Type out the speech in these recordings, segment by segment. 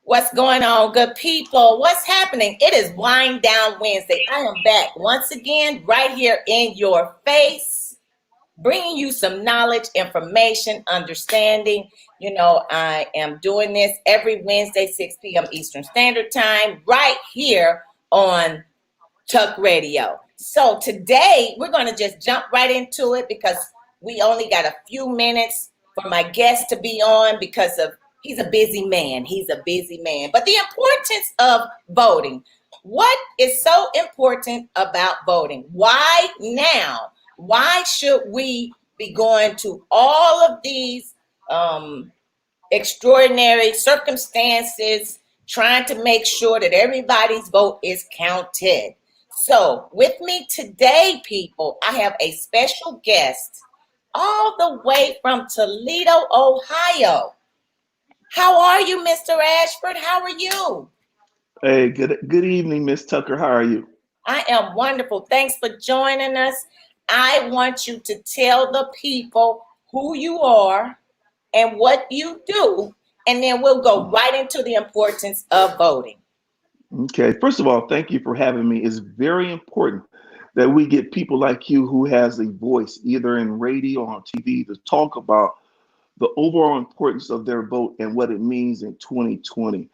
What's going on, good people? What's happening? It is Wind Down Wednesday. I am back once again, right here in your face, bringing you some knowledge, information, understanding. I am doing this every Wednesday, 6 p.m. Eastern Standard Time, right here on Tuck Radio. So today we're going to just jump right into it because we only got a few minutes for my guest to be on because of he's a busy man. He's a busy man. But the importance of voting. What is so important about voting? Why now? Why should we be going to all of these extraordinary circumstances, trying to make sure that everybody's vote is counted? So, with me today, people, I have a special guest all the way from Toledo, Ohio. How are you, Mr. Ashford? How are you? Hey, good evening, Miss Tucker. How are you? I am wonderful. Thanks for joining us. I want you to tell the people who you are and what you do, and then we'll go right into the importance of voting. Okay. First of all, thank you for having me. It's very important that we get people like you who has a voice, either in radio or on TV, to talk about the overall importance of their vote and what it means in 2020.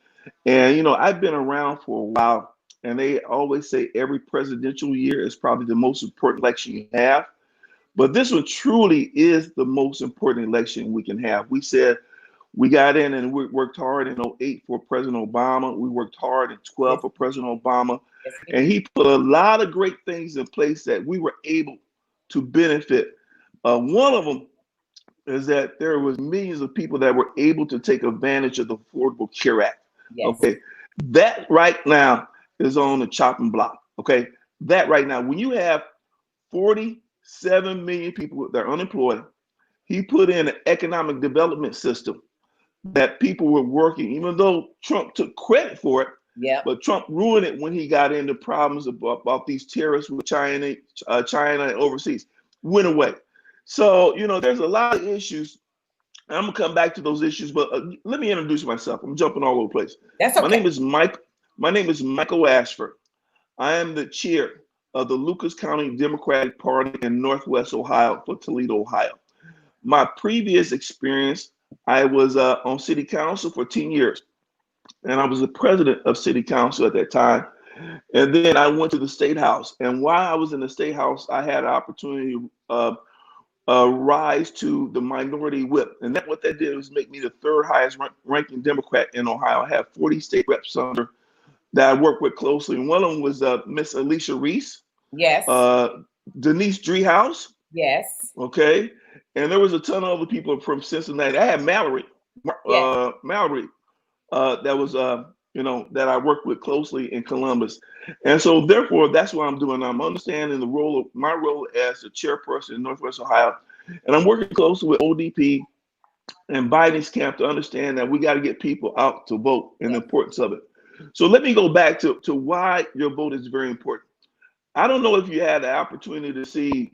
And I've been around for a while, and they always say every presidential year is probably the most important election you have. But this one truly is the most important election we can have. We said we got in and we worked hard in '08 for President Obama. We worked hard in '12 for President Obama. And he put a lot of great things in place that we were able to benefit. One of them is that there was millions of people that were able to take advantage of the Affordable Care Act. Yes. Okay. That right now is on the chopping block. Okay. That right now, when you have 47 million people that are unemployed, he put in an economic development system that people were working, even though Trump took credit for it. Yeah. But Trump ruined it when he got into problems about these terrorists with China and overseas. Went away. So, there's a lot of issues. I'm going to come back to those issues, but let me introduce myself. I'm jumping all over the place. That's okay. My name is Michael Ashford. I am the chair of the Lucas County Democratic Party in Northwest Ohio for Toledo, Ohio. My previous experience, I was on city council for 10 years, and I was the president of city council at that time. And then I went to the state house. And while I was in the state house, I had an opportunity to rise to the minority whip. And what that did was make me the third highest ranking Democrat in Ohio. I have 40 state reps under that I work with closely. And one of them was Miss Alicia Reese. Yes. Denise Driehaus. Yes. Okay. And there was a ton of other people from Cincinnati. I had Mallory. Yes. Mallory. That was that I worked with closely in Columbus. And so therefore that's what I'm doing. I'm understanding my role as the chairperson in Northwest Ohio. And I'm working closely with ODP and Biden's camp to understand that we got to get people out to vote and the importance of it. So let me go back to why your vote is very important. I don't know if you had the opportunity to see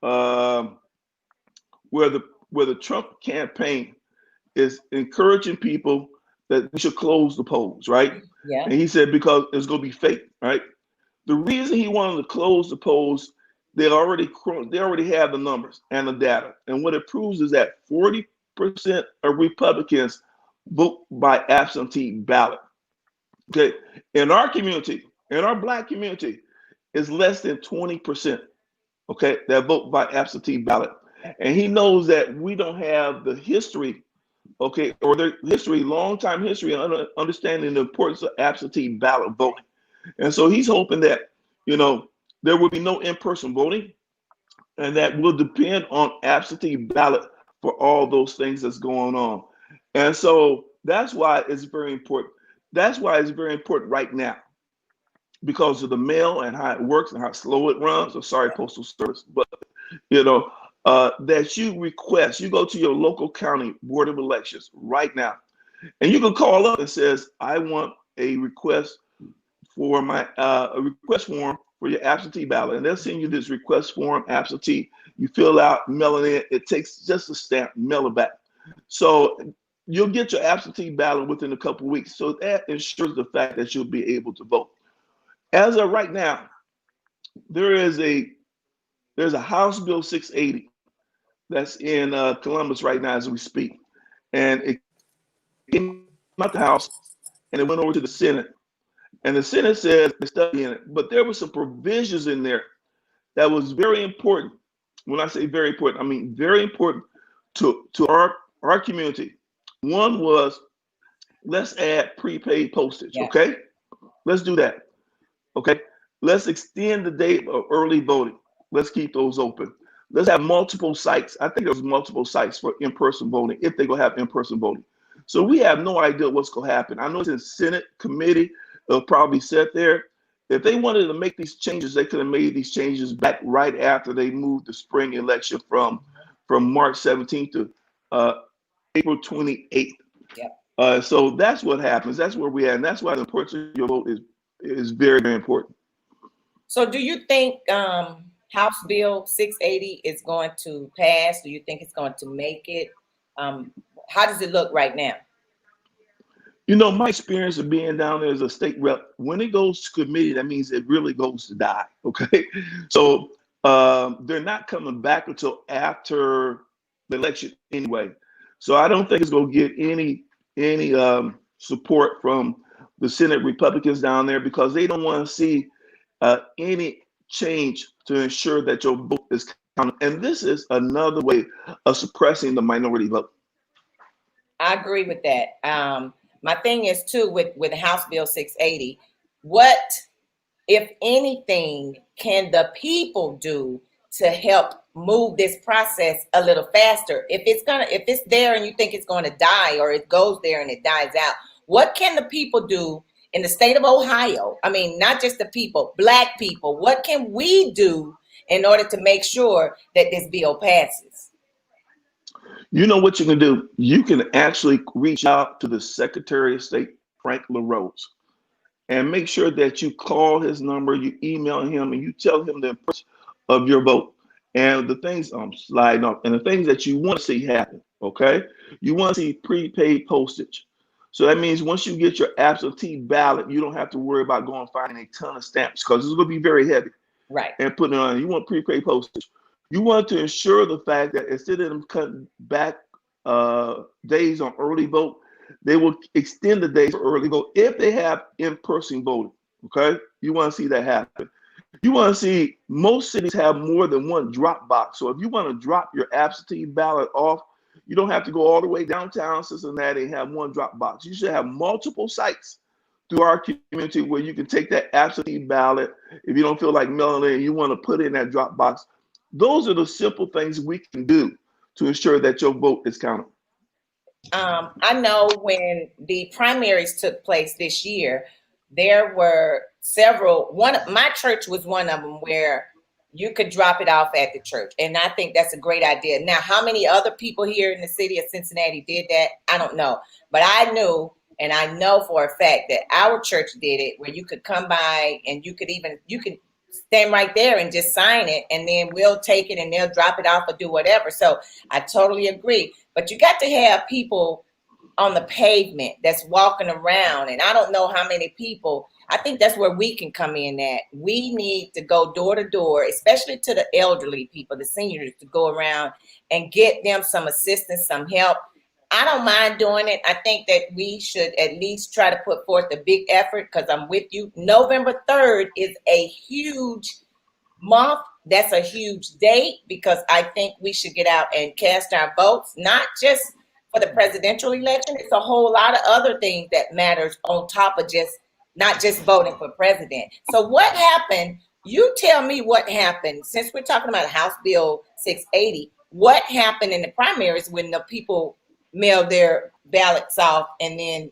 where the Trump campaign is encouraging people that we should close the polls, right? Yeah. And he said because it's going to be fake, right? The reason he wanted to close the polls, they already have the numbers and the data, and what it proves is that 40% of Republicans vote by absentee ballot. Okay, in our community, in our Black community, is less than 20%. Okay, that vote by absentee ballot, and he knows that we don't have the history. Okay, or their history, long time history, and understanding the importance of absentee ballot voting. And so he's hoping that, there will be no in-person voting, and that will depend on absentee ballot for all those things that's going on. And so that's why it's very important. That's why it's very important right now, because of the mail and how it works and how slow it runs. I'm sorry, Postal Service, but, that you go to your local county board of elections right now, and you can call up and says, I want a request for a request form for your absentee ballot, and they'll send you this request form absentee. You fill out, mail it in. It takes just a stamp, mail it back. So you'll get your absentee ballot within a couple of weeks. So that ensures the fact that you'll be able to vote. As of right now, there is a there's a House Bill 680 that's in Columbus right now as we speak, and it came out the House and it went over to the Senate. And the Senate says they're studying it, but there were some provisions in there that was very important. When I say very important, I mean very important to our community. One was let's add prepaid postage. Yeah. Okay, let's do that. Okay, let's extend the date of early voting. Let's keep those open. Let's have multiple sites. I think there's multiple sites for in-person voting if they're gonna have in-person voting. So we have no idea what's gonna happen. I know it's in Senate committee. They'll probably sit there. If they wanted to make these changes, they could have made these changes back right after they moved the spring election from March 17th to uh, April 28th. Yep. So that's what happens. That's where we are, and that's why the importance of your vote is very, very important. So do you think House Bill 680 is going to pass? Do you think it's going to make it? Um, how does it look right now? You know, my experience of being down there as a state rep, when it goes to committee, that means it really goes to die. Okay, so they're not coming back until after the election anyway. So I don't think it's going to get any support from the Senate Republicans down there because they don't want to see any change to ensure that your vote is counted. And this is another way of suppressing the minority vote. I agree with that. My thing is too with House Bill 680. What, if anything, can the people do to help move this process a little faster? If it's there and you think it's going to die, or it goes there and it dies out, what can the people do in the state of Ohio? I mean, not just the people, Black people. What can we do in order to make sure that this bill passes? You know what you can do? You can actually reach out to the Secretary of State, Frank LaRose, and make sure that you call his number, you email him, and you tell him the importance of your vote and the things I'm sliding off and the things that you want to see happen. Okay, you want to see prepaid postage. So that means once you get your absentee ballot, you don't have to worry about going finding a ton of stamps because it's going to be very heavy Right. and putting it on. You want prepaid postage. You want to ensure the fact that instead of them cutting back days on early vote, they will extend the days for early vote if they have in-person voting. Okay, you want to see that happen. You want to see most cities have more than one drop box. So if you want to drop your absentee ballot off, you don't have to go all the way downtown Cincinnati and have one drop box. You should have multiple sites through our community where you can take that absentee ballot. If you don't feel like mailing it and you want to put it in that drop box, those are the simple things we can do to ensure that your vote is counted. I know when the primaries took place this year, there were several. One, my church was one of them where you could drop it off at the church, and I think that's a great idea. Now, how many other people here in the city of Cincinnati did that? I don't know, but I knew, and I know for a fact that our church did it, where you could come by and you could stand right there and just sign it, and then we'll take it and they'll drop it off or do whatever. So I totally agree. But you got to have people on the pavement that's walking around, and I don't know how many people. I think that's where we can come in at. We need to go door to door, especially to the elderly people, the seniors, to go around and get them some assistance, some help. I don't mind doing it. I think that we should at least try to put forth a big effort because I'm with you. November 3rd is a huge month. That's a huge date because I think we should get out and cast our votes, not just for the presidential election. It's a whole lot of other things that matters on top of just not just voting for president. So what happened? You tell me what happened since we're talking about House Bill 680. What happened in the primaries when the people mailed their ballots off and then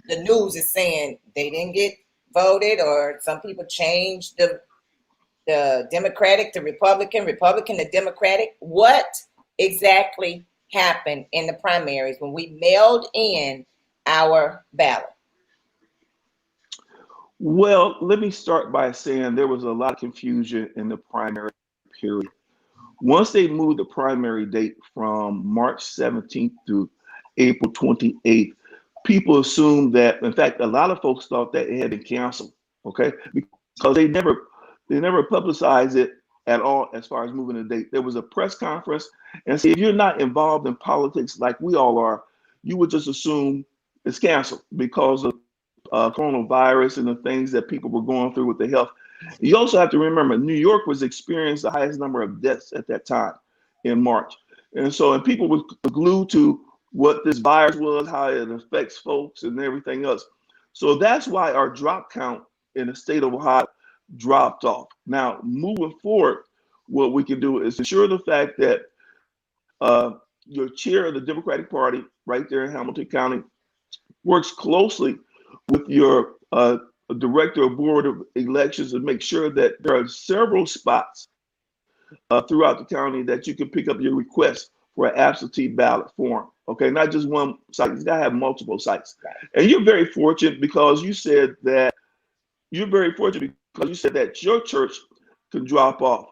the news is saying they didn't get voted, or some people changed the Democratic to Republican, Republican to Democratic? What exactly happened in the primaries when we mailed in our ballot? Well, let me start by saying there was a lot of confusion in the primary period. Once they moved the primary date from March 17th to April 28th. People assumed that, in fact, a lot of folks thought that it had been canceled, okay? Because they never publicized it at all as far as moving the date. There was a press conference, and see, if you're not involved in politics like we all are, you would just assume it's canceled because of coronavirus and the things that people were going through with the health. You also have to remember, New York was experiencing the highest number of deaths at that time in March. And people were glued to what this virus was, how it affects folks and everything else. So that's why our drop count in the state of Ohio dropped off. Now, moving forward, what we can do is ensure the fact that your chair of the Democratic Party right there in Hamilton County works closely with your director of board of elections and make sure that there are several spots throughout the county that you can pick up your request for an absentee ballot form. Okay, not just one site. You gotta have multiple sites. And you're very fortunate because you said that your church can drop off.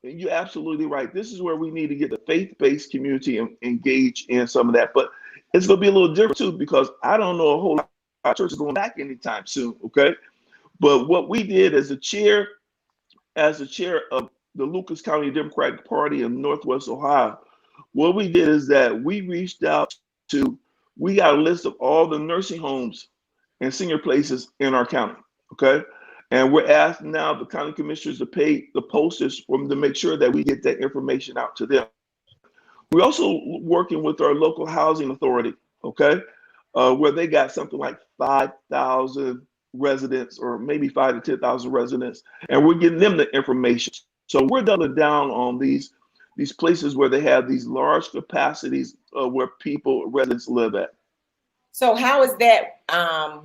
You're absolutely right. This is where we need to get the faith-based community engaged in some of that. But it's going to be a little different too because I don't know a whole lot of churches going back anytime soon. Okay, but what we did as the chair of the Lucas County Democratic Party in Northwest Ohio, what we did is that we reached out to, we got a list of all the nursing homes and senior places in our county. Okay. And we're asking now the county commissioners to pay the posters for them to make sure that we get that information out to them. We're also working with our local housing authority, okay, where they got something like 5,000 residents or maybe 5 to 10,000 residents, and we're getting them the information. So we're doubling down on these places where they have these large capacities where residents live at. So how is that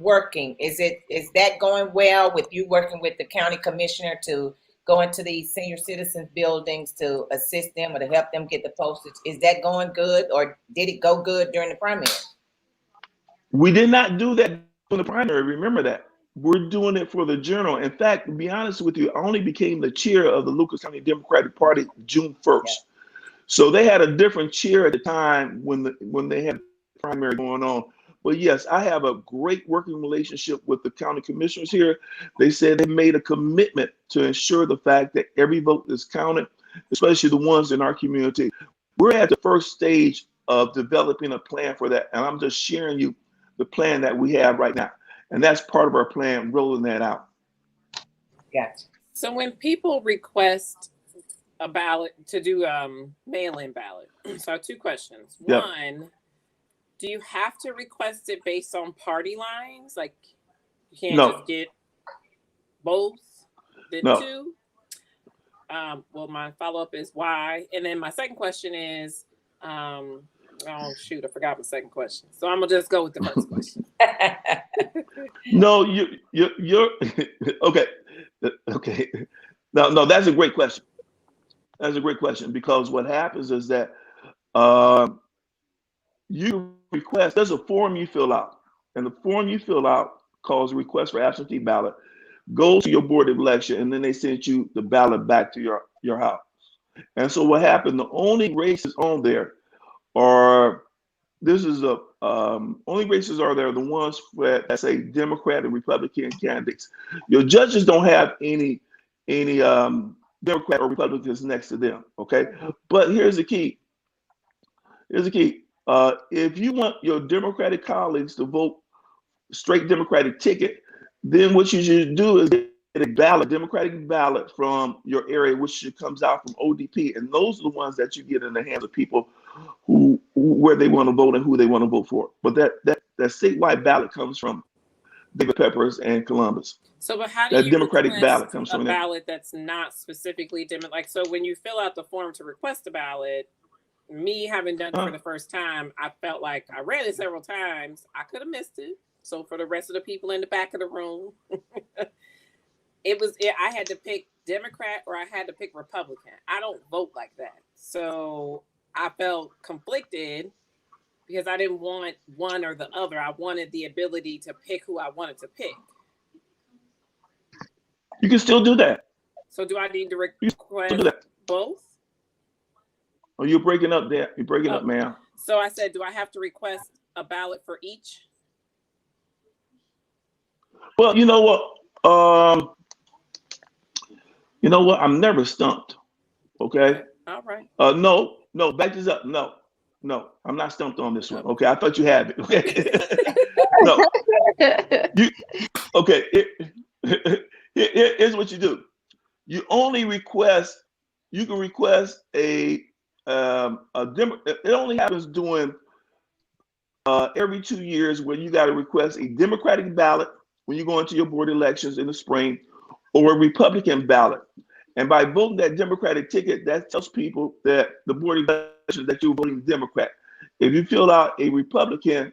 working? Is that going well with you working with the county commissioner to go into these senior citizens buildings to assist them or to help them get the postage? Is that going good, or did it go good during the primary? We did not do that in the primary. Remember that. We're doing it for the general. In fact, to be honest with you, I only became the chair of the Lucas County Democratic Party June 1st. Yeah. So they had a different chair at the time when they had the primary going on. But yes, I have a great working relationship with the county commissioners here. They said they made a commitment to ensure the fact that every vote is counted, especially the ones in our community. We're at the first stage of developing a plan for that. And I'm just sharing you the plan that we have right now. And that's part of our plan, rolling that out. Gotcha. So when people request a ballot to do mail-in ballot, so I have two questions. Yep. One, do you have to request it based on party lines? Like you can't just get both? Then No. two? Well, my follow-up is why? And then my second question is, oh shoot, I forgot my second question. So I'm gonna just go with the first question. No, you're okay. Okay. No, that's a great question. That's a great question because what happens is that you request, there's a form you fill out, and the form you fill out calls a request for absentee ballot, goes to your board of election, and then they send you the ballot back to your house. And so what happened, the only races on there are, only races are there the ones that say Democrat and Republican candidates. Your judges don't have any Democrat or Republicans next to them, okay? But here's the key. If you want your Democratic colleagues to vote straight Democratic ticket, then what you should do is get a Democratic ballot from your area, which comes out from ODP, and those are the ones that you get in the hands of people where they want to vote and who they want to vote for. But that statewide ballot comes from David Peppers and Columbus. So, but how do you Democratic ballot comes from a ballot that's not specifically Democratic? Like, so when you fill out the form to request a ballot, me having done it for the first time, I felt like I read it several times. I could have missed it. So for the rest of the people in the back of the room, I had to pick Democrat or I had to pick Republican. I don't vote like that. So I felt conflicted because I didn't want one or the other. I wanted the ability to pick who I wanted to pick. You can still do that. So do I need to request both? Oh, you're breaking up there. You're breaking up, ma'am. So I said, do I have to request a ballot for each? Well, you know what? I'm never stumped. Okay. All right. No, back this up. No, I'm not stumped on this one. Okay, I thought you had it. Okay. No, you. Okay. Here's what you do. You only request. You can request a demo. It only happens during every 2 years when you got to request a Democratic ballot when you go into your board elections in the spring, or a Republican ballot. And by voting that Democratic ticket, that tells people that the board elections that you're voting Democrat. If you fill out a Republican,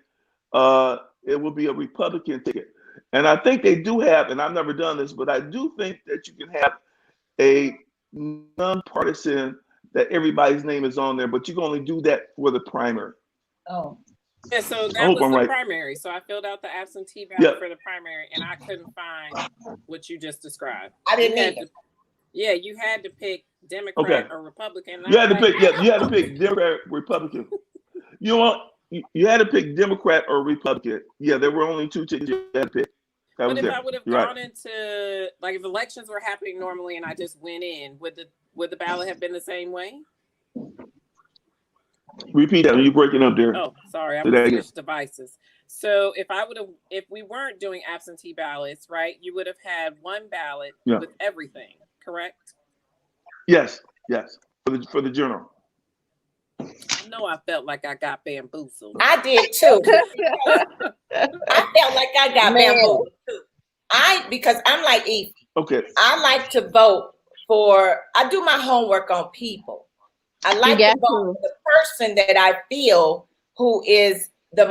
it will be a Republican ticket. And I think they do have, and I've never done this, but I do think that you can have a nonpartisan that everybody's name is on there, but you can only do that for the primary. Oh. Yeah, so that was the primary. So I filled out the absentee ballot for the primary, and I couldn't find what you just described. I didn't either. Yeah, you had to pick Democrat or Republican. You had to pick. Yeah, you had to pick Democrat, Republican. You know what? You had to pick Democrat or Republican. Yeah, there were only two tickets you had to pick. But if I would have gone into, like, if elections were happening normally and I just went in, would the ballot have been the same way? Repeat that. You're breaking up there. Oh, sorry. I'm on switch devices. So if we weren't doing absentee ballots, right, you would have had one ballot with everything, correct? Yes. For the general. I know I felt like I got bamboozled. I did too. I felt like I got bamboozled too. Because I'm like Evie. Okay. I like to vote I do my homework on people. I like to vote for the person that I feel who is the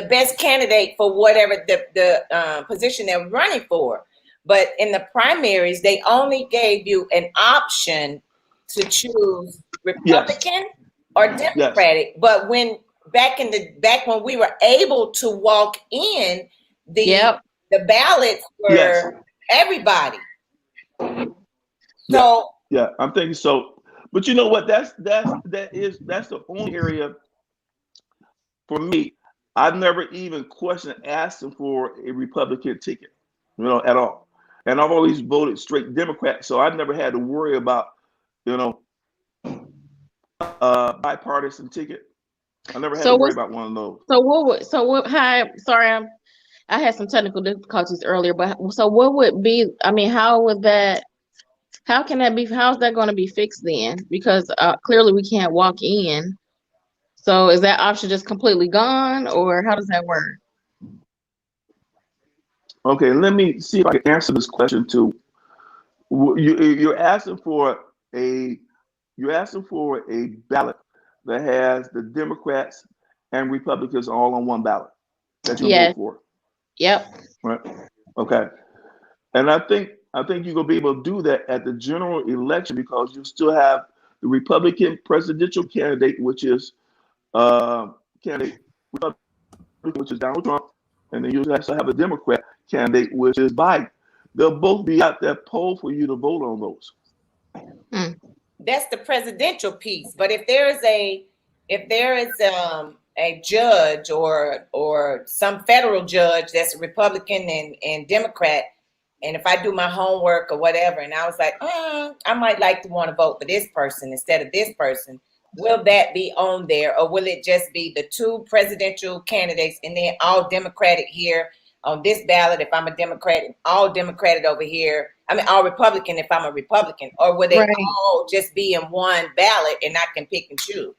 best candidate for whatever the position they're running for. But in the primaries, they only gave you an option to choose Republican or Democratic. Yes. But back when we were able to walk in, the ballots were everybody. So yeah, I'm thinking so. But you know what? That's the only area for me. I've never even questioned asking for a Republican ticket, at all. And I've always voted straight Democrat, so I've never had to worry about, bipartisan ticket. I never had to worry about one of those. Sorry, I had some technical difficulties earlier, but so what would be? I mean, how can that be? How's that going to be fixed then? Because clearly we can't walk in. So is that option just completely gone, or how does that work? Okay, let me see if I can answer this question too. You're asking for a ballot that has the Democrats and Republicans all on one ballot that you vote for. Yep. Right. Okay. And I think you're gonna be able to do that at the general election because you still have the Republican presidential candidate, which is Donald Trump, and then you also have a Democrat candidate, which is Biden. They'll both be out there poll for you to vote on those. That's the presidential piece. But if there is a judge or some federal judge that's a Republican and Democrat, and if I do my homework or whatever, and I was like, I might like to want to vote for this person instead of this person, will that be on there, or will it just be the two presidential candidates and then all Democratic here on this ballot if I'm a Democrat, and all Democratic over here? I mean, all Republican if I'm a Republican, or will they all just be in one ballot and I can pick and choose?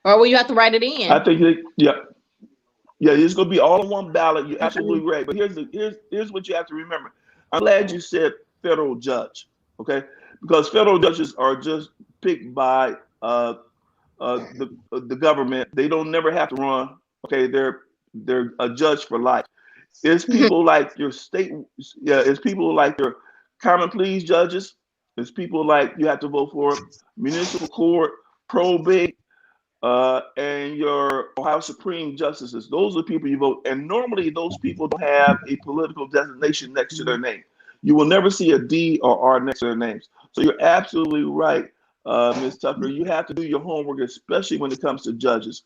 Or will you have to write it in? I think it's going to be all on one ballot. You're absolutely right. But here's what you have to remember. I'm glad you said federal judge, okay? Because federal judges are just picked by the government. They don't never have to run. Okay, they're a judge for life. It's people like your state. It's people like your common pleas judges. It's people like you have to vote for municipal court, probate, and your Ohio Supreme justices. Those are the people you vote. And normally those people don't have a political designation next to their name. You will never see a D or R next to their names. So you're absolutely right Ms. Tucker, you have to do your homework, especially when it comes to judges.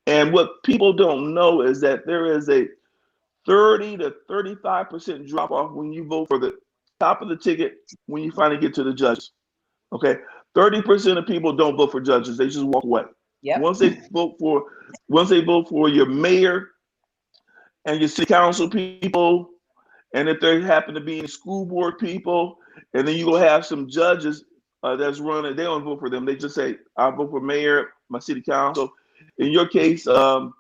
And what people don't know is that there is a 30 to 35% drop off when you vote for the top of the ticket when you finally get to the judges. Okay, 30% of people don't vote for judges; they just walk away. Yep. Once they vote for your mayor and your city council people, and if there happen to be any school board people, and then you will have some judges that's running. They don't vote for them; they just say, "I vote for mayor, my city council." In your case, you got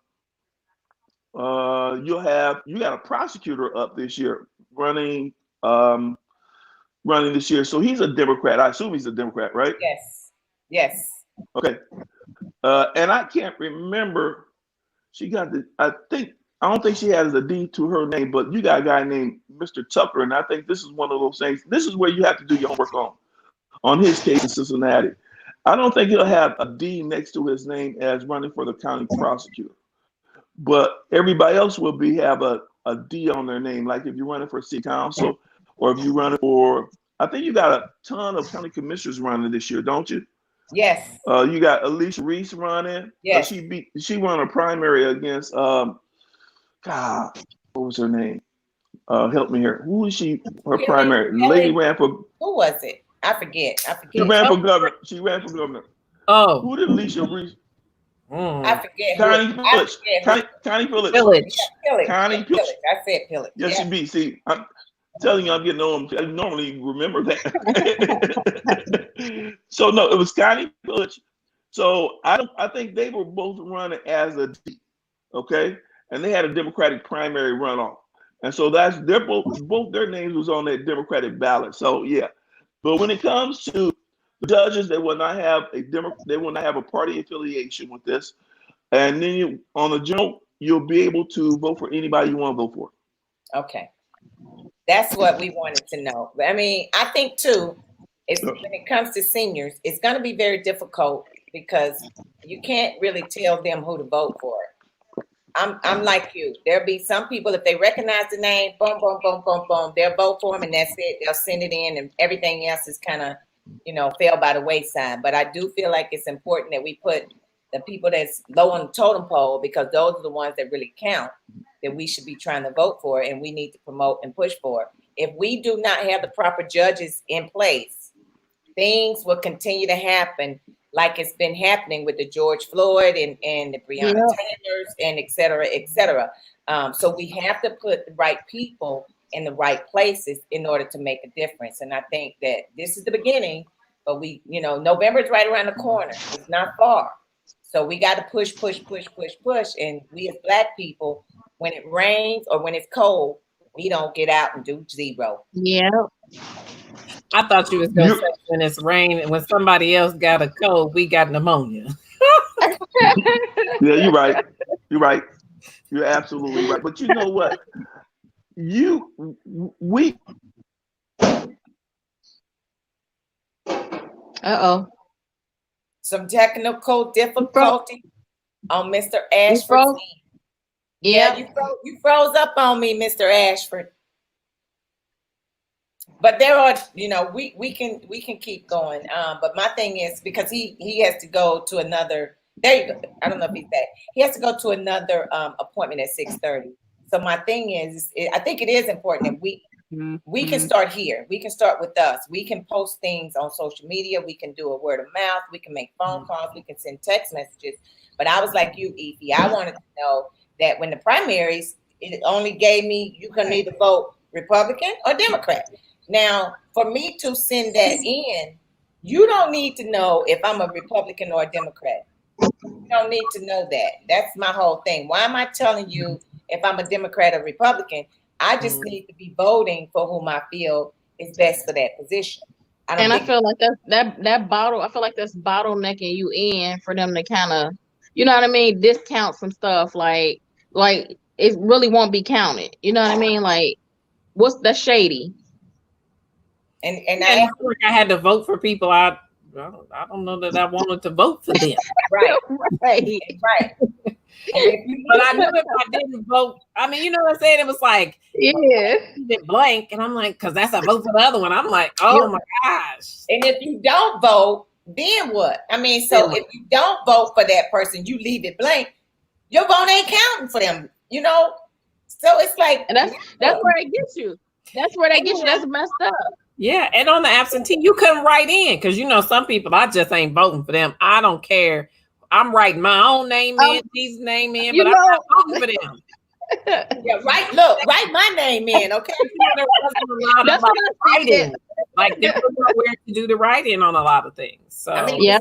a prosecutor up this year running running this year. So he's a Democrat. I assume he's a Democrat, right? Yes. Yes. Okay. And I can't remember. She got I don't think she has a D to her name, but you got a guy named Mr. Tucker, and I think this is one of those things. This is where you have to do your homework on his case in Cincinnati. I don't think he'll have a D next to his name as running for the county prosecutor. But everybody else will have a D on their name. Like if you're running for city council, or if you're running for, I think you got a ton of county commissioners running this year, don't you? Yes. You got Alicia Reese running. Yes. She won a primary against God, what was her name? Help me here. Who is she? Her primary lady ran for. Who was it? I forget. She ran for governor. She ran for governor. Oh, who did Alicia Reese? I forget. Connie Pillage. Connie Pillage. Connie Pillage. I said Pillage. Yes, she be. See, I'm telling you, I'm getting on. I normally remember that. So no, it was Connie Pillage. So I think they were both running as a D. Okay, and they had a Democratic primary runoff, and so both their names was on that Democratic ballot. So yeah, but when it comes to judges, they will not have a party affiliation with this, and then on the general, you'll be able to vote for anybody you want to vote for. Okay, that's what we wanted to know. I mean, I think too, when it comes to seniors, it's going to be very difficult because you can't really tell them who to vote for. I'm like you. There'll be some people, if they recognize the name, boom, boom, boom, boom, boom, they'll vote for them, and that's it. They'll send it in, and everything else is kind of, fell by the wayside. But I do feel like it's important that we put the people that's low on the totem pole, because those are the ones that really count, that we should be trying to vote for, and we need to promote and push for. If we do not have the proper judges in place, things will continue to happen like it's been happening with the George Floyd and the Breonna Taylors and et cetera, et cetera. So we have to put the right people in the right places in order to make a difference. And I think that this is the beginning, but November is right around the corner. It's not far. So we got to push. And we as Black people, when it rains or when it's cold, we don't get out and do zero. Yeah. I thought you was going to say when it's rain and when somebody else got a cold, we got pneumonia. Yeah, you're right. You're right. You're absolutely right. But you know what? Some technical difficulty on Mr. Ashford. Yeah, you froze up on me, Mr. Ashford. But there are, we can keep going. But my thing is, because he has to go to another. There you go. I don't know if he's back. He has to go to another appointment at 6:30. So my thing is, I think it is important that we can start here. We can start with us. We can post things on social media. We can do a word of mouth. We can make phone calls. We can send text messages. But I was like you, Evie. I wanted to know that when the primaries, it only gave me, you can either vote Republican or Democrat. Now, for me to send that in, you don't need to know if I'm a Republican or a Democrat. You don't need to know that. That's my whole thing. Why am I telling you if I'm a Democrat or Republican? I just need to be voting for whom I feel is best for that position. I feel like I feel like that's bottlenecking you in for them to kind of, you know what I mean, discount some stuff like it really won't be counted. You know what I mean? Like, what's the shady? And I feel like I had to vote for people I don't know that I wanted to vote for them. Right. But I knew if I didn't vote, I mean, you know what I'm saying? It was like, blank. And I'm like, because that's a vote for the other one. I'm like, oh my gosh. And if you don't vote, then what? I mean, so if you don't vote for that person, you leave it blank. Your vote ain't counting for them, you know. So it's like, and that's where it gets you. That's where they get you. That's messed up. Yeah, and on the absentee, you couldn't write in because some people, I just ain't voting for them. I don't care. I'm writing my own name in, Jesus' name in, but I'm not voting for them. Yeah, write my name in, okay? There wasn't a lot of writing. Like there was nowhere to do the writing on a lot of things. So I mean,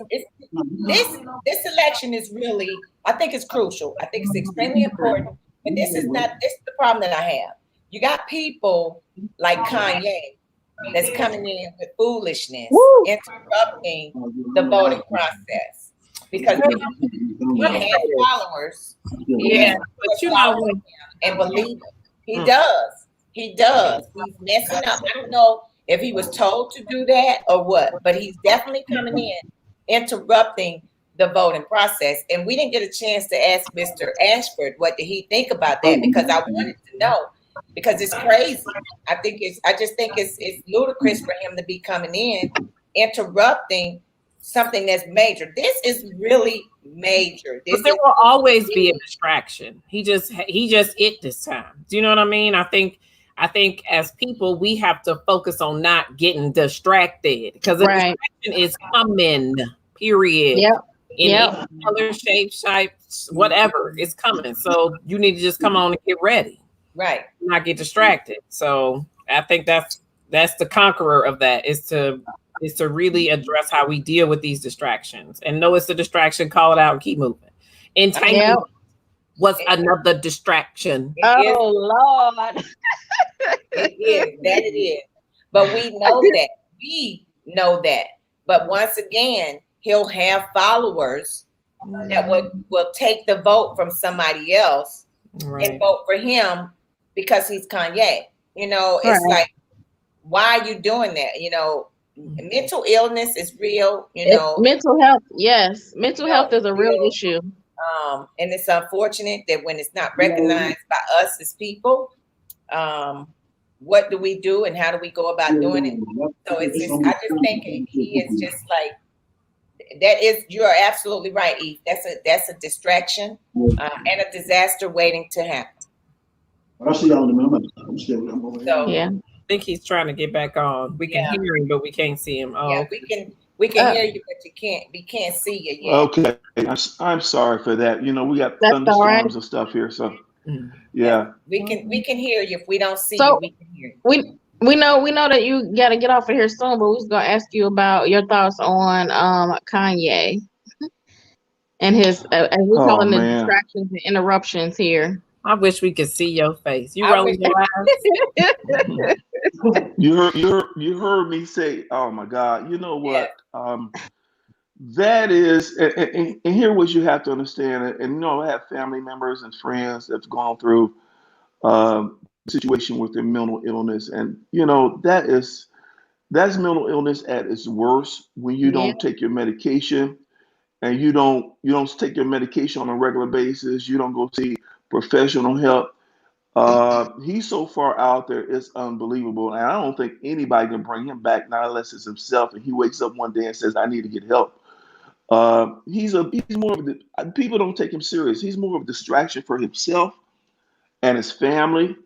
this election is really, I think it's crucial. I think it's extremely important. But this is the problem that I have. You got people like Kanye that's coming in with foolishness, interrupting the voting process because he has followers. Yeah, but and believe it. He does. He does. He's messing up. I don't know if he was told to do that or what, but he's definitely coming in, interrupting the voting process. And we didn't get a chance to ask Mr. Ashford what did he think about that, because I wanted to know, because it's crazy. I just think it's ludicrous for him to be coming in, interrupting something that's major. This is really major. But there will always be a distraction. He just it this time. Do you know what I mean? I think as people, we have to focus on not getting distracted, because the distraction is coming, period. Yep. In any color, shape, whatever, it's coming. So you need to just come on and get ready. Right. Not get distracted. So I think that's the conqueror of that, is to really address how we deal with these distractions and know it's a distraction, call it out and keep moving. Entanglement was another distraction. Oh Lord. It is. But we know that. We know that. But once again, he'll have followers that will take the vote from somebody else and vote for him because he's Kanye. It's like, why are you doing that? Mental illness is real, mental health, yes. Mental health is a real issue. And it's unfortunate that when it's not recognized by us as people, what do we do and how do we go about doing it? So I just think he is just like, you're absolutely right, Eve. That's a distraction and a disaster waiting to happen. So, yeah. I think he's trying to get back on. We can hear him, but we can't see him. Oh, yeah, we can hear you, but we can't see you yet. Okay, I'm sorry for that. We got thunderstorms and stuff here, so yeah. We can hear you. If we don't see you, we can hear you. We know that you got to get off of here soon, but we was gonna ask you about your thoughts on Kanye and his we calling it distractions and interruptions here. I wish we could see your face. You rolling your eyes? You heard me say, "Oh my God!" You know what? That is, and here what you have to understand. And I have family members and friends that's gone through situation with their mental illness, and that's mental illness at its worst when you don't take your medication, and you don't take your medication on a regular basis. You don't go see professional help. He's so far out there, it's unbelievable. And I don't think anybody can bring him back, not unless it's himself. And he wakes up one day and says, I need to get help. He's more of people don't take him serious. He's more of a distraction for himself and his family,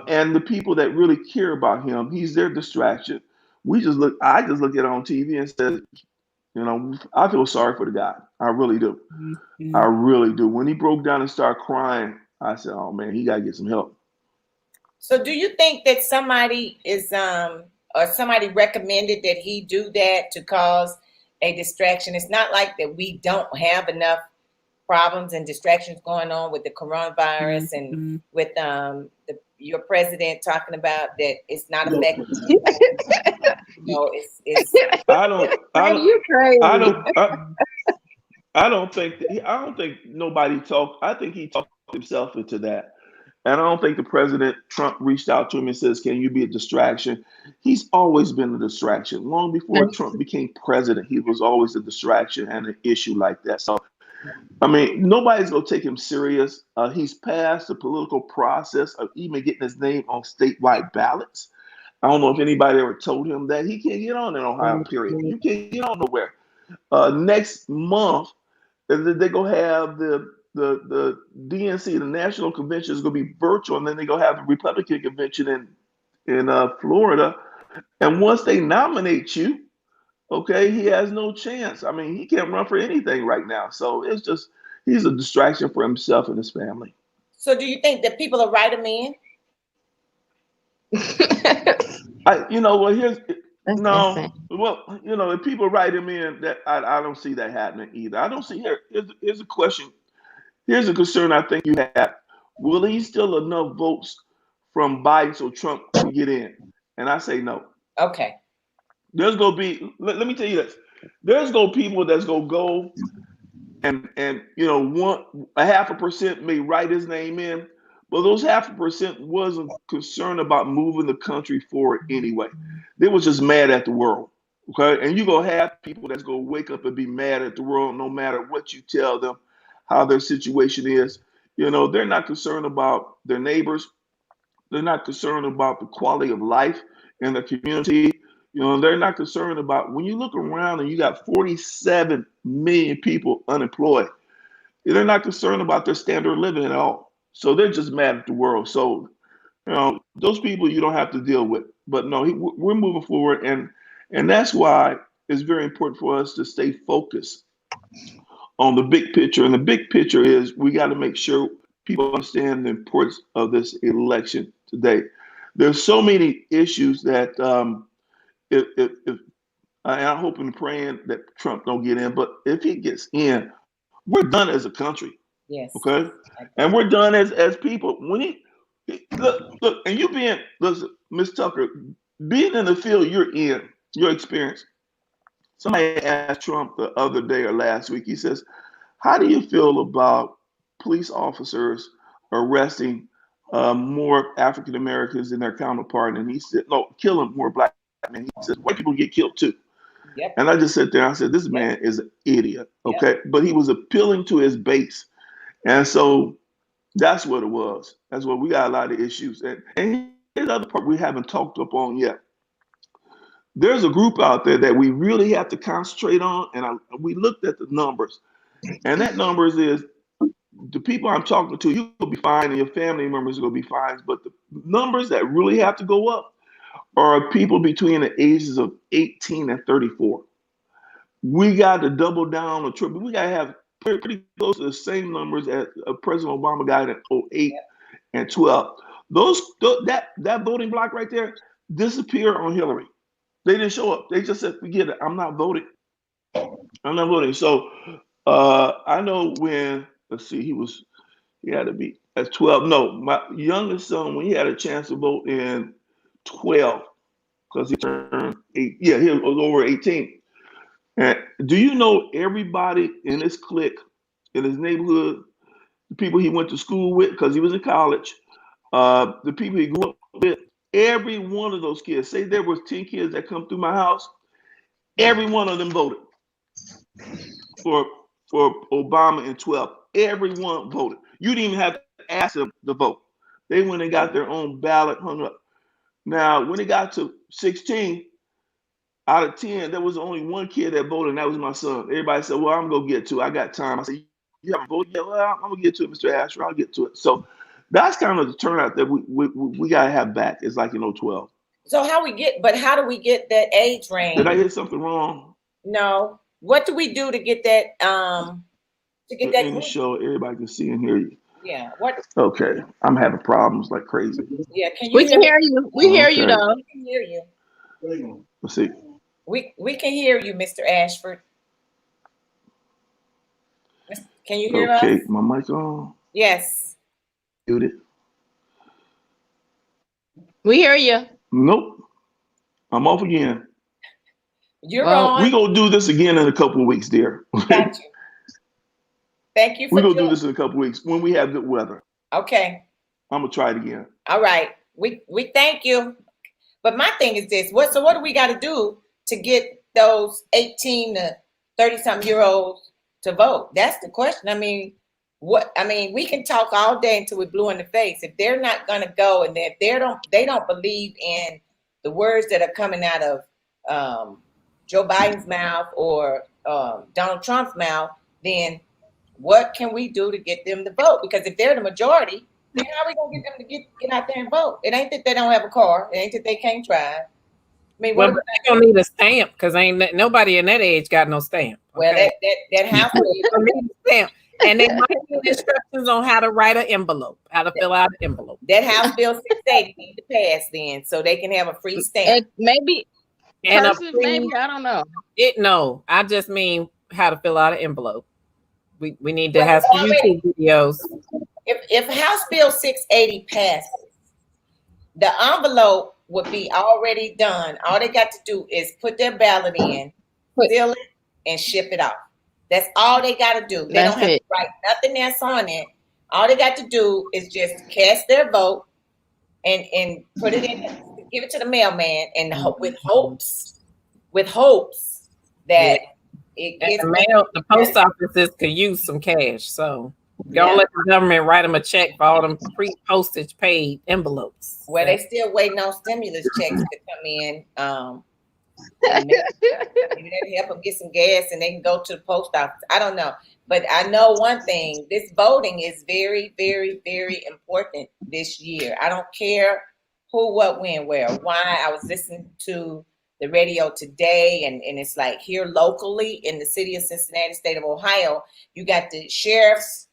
and the people that really care about him. He's their distraction. I just look at it on TV and said, I feel sorry for the guy. I really do. Mm-hmm. I really do. When he broke down and started crying, I said, oh man, he got to get some help. So do you think that somebody is, or somebody recommended that he do that to cause a distraction? It's not like that we don't have enough problems and distractions going on with the coronavirus and with your president talking about that it's not affecting. I don't think nobody talked. I think he talked himself into that. And I don't think the president Trump reached out to him and says, can you be a distraction? He's always been a distraction. Long before Trump became president, he was always a distraction and an issue like that. So, I mean, nobody's going to take him serious. He's passed the political process of even getting his name on statewide ballots. I don't know if anybody ever told him that. He can't get on in Ohio, period. You can't get on nowhere. Next month, they're gonna have the DNC, the National Convention, is gonna be virtual, and then they're gonna have the Republican convention in Florida. And once they nominate you, okay, he has no chance. I mean, he can't run for anything right now. So it's just he's a distraction for himself and his family. So do you think that people will write him in? Well, here's That's no. insane. Well, if people write him in, that I don't see that happening either. I don't see here's a question. Here's a concern I think you have. Will he steal enough votes from Biden so Trump can get in? And I say no. Okay. There's gonna be. Let me tell you this. There's gonna people that's gonna go and one a 0.5% may write his name in, but those 0.5% wasn't concerned about moving the country forward anyway. They was just mad at the world. Okay, and you're gonna have people that's gonna wake up and be mad at the world no matter what you tell them, how their situation is. They're not concerned about their neighbors. They're not concerned about the quality of life in the community. They're not concerned about when you look around and you got 47 million people unemployed. They're not concerned about their standard of living at all. So they're just mad at the world. So, those people you don't have to deal with. But no, we're moving forward. And that's why it's very important for us to stay focused on the big picture. And the big picture is we got to make sure people understand the importance of this election today. There's so many issues that if I'm hoping and praying that Trump don't get in, but if he gets in, we're done as a country. Yes. Okay, and we're done as people. When he look, and listen, Miss Tucker, being in the field you're in, your experience. Somebody asked Trump the other day or last week. He says, "How do you feel about police officers arresting more African Americans than their counterpart?" And he said, "No, killing more black men." He says, "White people get killed too." Yep. And I just sat there and I said, "This man is an idiot." Okay, but he was appealing to his base, and so that's what it was. That's what we got a lot of issues. And here's the other part we haven't talked up on yet. There's a group out there that we really have to concentrate on, and we looked at the numbers, and that numbers is the people I'm talking to. You'll be fine, and your family members will be fine. But the numbers that really have to go up are people between the ages of 18 and 34. We got to double down or triple. We got to have pretty close to the same numbers as President Obama got in 08 and 12. That voting block right there disappeared on Hillary. They didn't show up. They just said, "Forget it. I'm not voting. I'm not voting." So I know when he had to be at 12. No, my youngest son, when he had a chance to vote in 12, because he turned 8. Yeah, he was over 18. And do you know everybody in his clique, in his neighborhood, the people he went to school with, because he was in college, the people he grew up with, every one of those kids, say there was 10 kids that come through my house, every one of them voted for Obama in 12. Everyone voted. You didn't even have to ask them to vote. They went and got their own ballot hung up. Now, when it got to 16, out of 10, there was only one kid that voted, and that was my son. Everybody said, "Well, I'm going to get to it. I got time." I said, "You haven't voted yet?" "Well, I'm going to get to it, Mr. Ashford. I'll get to it." So that's kind of the turnout that we got to have back. It's like 12. So how do we get that age range? Did I hear something wrong? No. What do we do to get that in the show everybody can see and hear you? Yeah. What? Okay. I'm having problems like crazy. Yeah. Can you? We can hear you. We hear you though. We can hear you. Let's see. We can hear you, Mr. Ashford. Can you hear us? Okay, my mic on? Yes. Muted. We hear you. Nope. I'm off again. You're on. We're going to do this again in a couple of weeks, dear. Got you. Thank you for We're going to do this in a couple of weeks when we have good weather. Okay. I'm going to try it again. All right. We thank you. But my thing is this. What do we got to do to get those 18 to 30-something-year-olds to vote? That's the question. I mean, we can talk all day until we're blue in the face. If they're not going to go, and if they don't believe in the words that are coming out of Joe Biden's mouth or Donald Trump's mouth, then what can we do to get them to vote? Because if they're the majority, then how are we gonna get them to get out there and vote? It ain't that they don't have a car. It ain't that they can't drive. I mean, well, but they gonna need a stamp because nobody in that age got no stamp. Well, Okay? that house bill, Need a stamp. And they might need instructions on how to write an envelope, how to fill out an envelope. that House Bill 680 need to pass then, so they can have a free stamp. Maybe And cursive, maybe, I don't know. No, I just mean how to fill out an envelope. We need to have some YouTube videos. If House Bill 680 passes, the envelope would be already done. All they got to do is put their ballot in, seal it, and ship it off. That's all they got to do. They don't have to write nothing else on it. All they got to do is just cast their vote and put it in, give it to the mailman, and with hopes that it gets the post offices could use some cash. So don't let the government write them a check for all them pre-postage paid envelopes. Well, they still waiting on stimulus checks to come in. Maybe that'll help them get some gas and they can go to the post office. I don't know. But I know one thing, this voting is very, very, very important this year. I don't care who, what, when, where, why. I was listening to the radio today and it's like here locally in the city of Cincinnati, state of Ohio, you got the sheriff's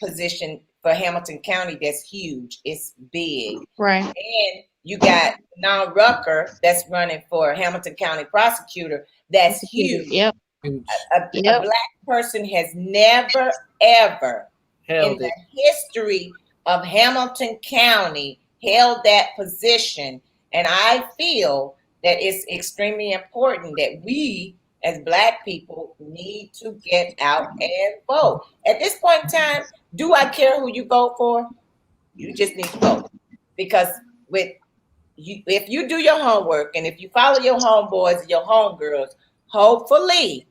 position for Hamilton County that's huge. It's big. Right. And you got Now Rucker that's running for Hamilton County prosecutor. That's huge. Yep. A black person has never, ever in the history of Hamilton County held that position. And I feel that it's extremely important that we as black people need to get out and vote. At this point in time, do I care who you vote for? You just need to vote. Because if you do your homework and if you follow your homeboys and your homegirls, hopefully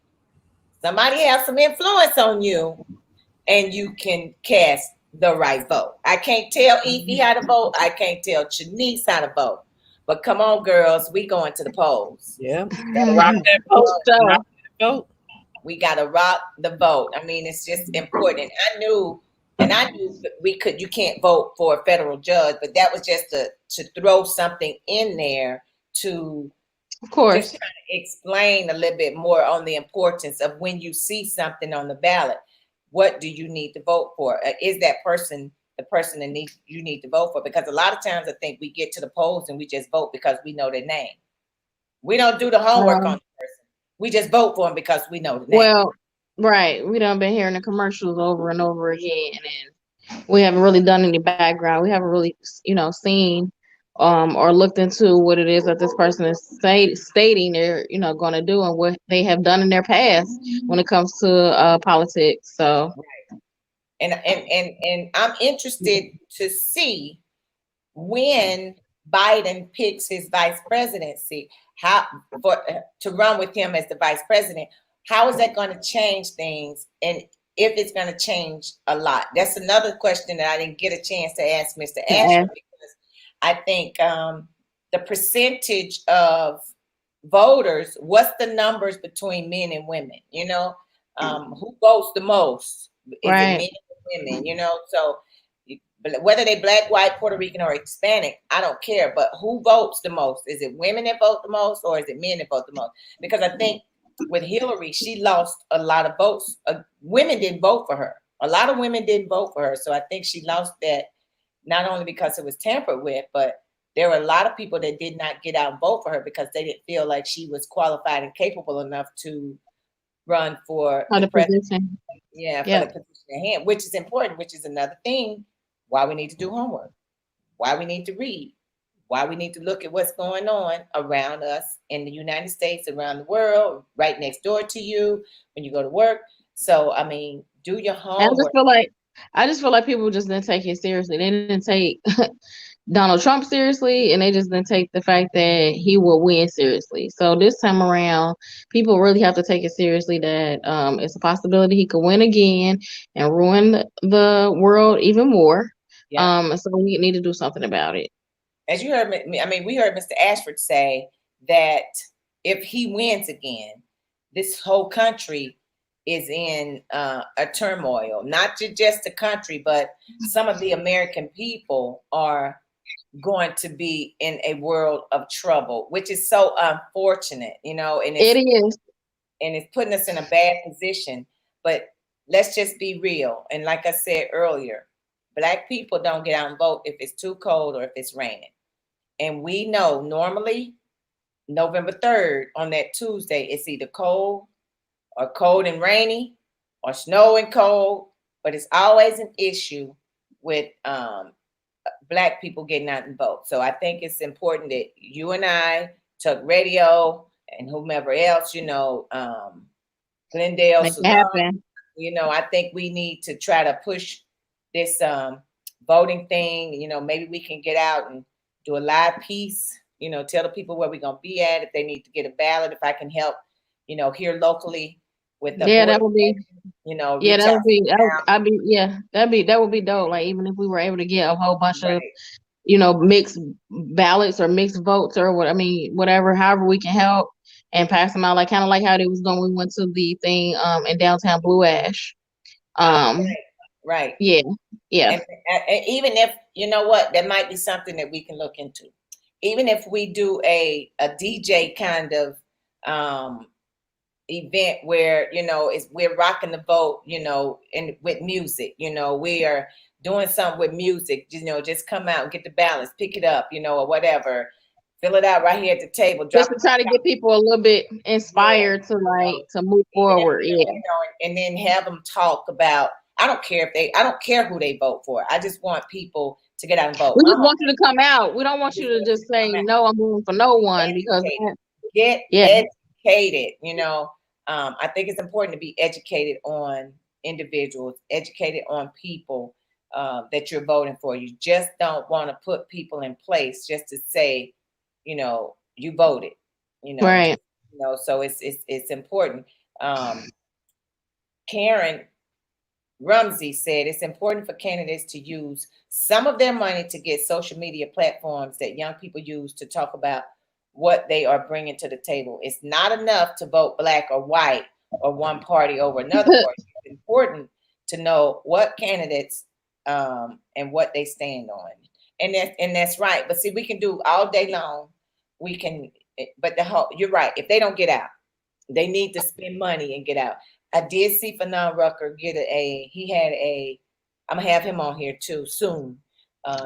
somebody has some influence on you and you can cast the right vote. I can't tell Evie how to vote. I can't tell Shanice how to vote. But come on, girls, we going to the polls. Yeah. Rock that vote. We got to rock the vote. I mean, it's just important. I knew you can't vote for a federal judge, but that was just to throw something in there to, of course, just try to explain a little bit more on the importance of when you see something on the ballot, what do you need to vote for? Is that person the person that you need to vote for? Because a lot of times I think we get to the polls and we just vote because we know their name. We don't do the homework on the person. We just vote for them because we know the name. Well, right. We done been hearing the commercials over and over again, and we haven't really done any background. We haven't really, seen or looked into what it is that this person is stating they're, going to do and what they have done in their past when it comes to politics. So, right. And I'm interested to see when Biden picks his vice presidency, to run with him as the vice president. How is that going to change things? And if it's going to change a lot? That's another question that I didn't get a chance to ask Mr. Ashford, because I think the percentage of voters, what's the numbers between men and women? Who votes the most? Is it men or women? So whether they black, white, Puerto Rican, or Hispanic, I don't care. But who votes the most? Is it women that vote the most, or is it men that vote the most? Because I think with Hillary, she lost a lot of votes. Women didn't vote for her. A lot of women didn't vote for her. So I think she lost that, not only because it was tampered with, but there were a lot of people that did not get out and vote for her because they didn't feel like she was qualified and capable enough to run for the president. For the position at hand, which is important, which is another thing why we need to do homework, why we need to read, why we need to look at what's going on around us in the United States, around the world, right next door to you when you go to work. So, I mean, do your homework. I just feel like people just didn't take it seriously. They didn't take Donald Trump seriously, and they just didn't take the fact that he will win seriously. So this time around, people really have to take it seriously that it's a possibility he could win again and ruin the world even more. So we need to do something about it. As you heard me, we heard Mr. Ashford say that if he wins again, this whole country is in a turmoil. Not just the country, but some of the American people are going to be in a world of trouble, which is so unfortunate, you know, and It is. it's putting us in a bad position. But let's just be real. And like I said earlier, Black people don't get out and vote if it's too cold or if it's raining. And we know normally November 3rd on that Tuesday, it's either cold or cold and rainy or snow and cold, but it's always an issue with Black people getting out and vote. So I think it's important that you and I, Tuck Radio, and whomever else, you know, Glendale, Make it Suzanne, happen. you know, I think we need to try to push this voting thing. You know, maybe we can get out and do a live piece, you know, tell the people where we're going to be at, if they need to get a ballot, if I can help, you know, here locally with the Yeah, board, that would be. you know, Yeah, reach that out would be. now. I'd be. Yeah, that would be dope. Like even if we were able to get a whole bunch of, Right. mixed ballots or mixed votes or what. I mean, whatever. However, we can help and pass them out. Like kind of like how they was going. We went to the thing in downtown Blue Ash. Um. Right. Yeah. Yeah. And even if, you know what, that might be something that we can look into. Even if we do a DJ kind of event where, you know, we're rocking the boat, you know, and with music, you know, we are doing something with music, you know, just come out and get the balance, pick it up, you know, or whatever, fill it out right here at the table, Just drop to it. try to get people a little bit Yeah, inspired to you know, to move yeah, forward. Yeah. you know, and then have them talk about. I don't care who they vote for. I just want people to get out and vote. We My just whole want you to come out. We don't thing want you is to want you just to say come out no. I'm voting for no one because educated. Get yeah, educated. You know, I think it's important to be educated on individuals, educated on people that you're voting for. You just don't want to put people in place just to say, you know, you voted. You know, right. you know. So it's important. Um, Karen Rumsey said it's important for candidates to use some of their money to get social media platforms that young people use to talk about what they are bringing to the table. It's not enough to vote Black or white or one party over another party. It's important to know what candidates and what they stand on, and that's right. But see, we can do all day long. We can, but you're right. If they don't get out, they need to spend money and get out. I did see Fanon Rucker get he had I'm gonna have him on here too soon,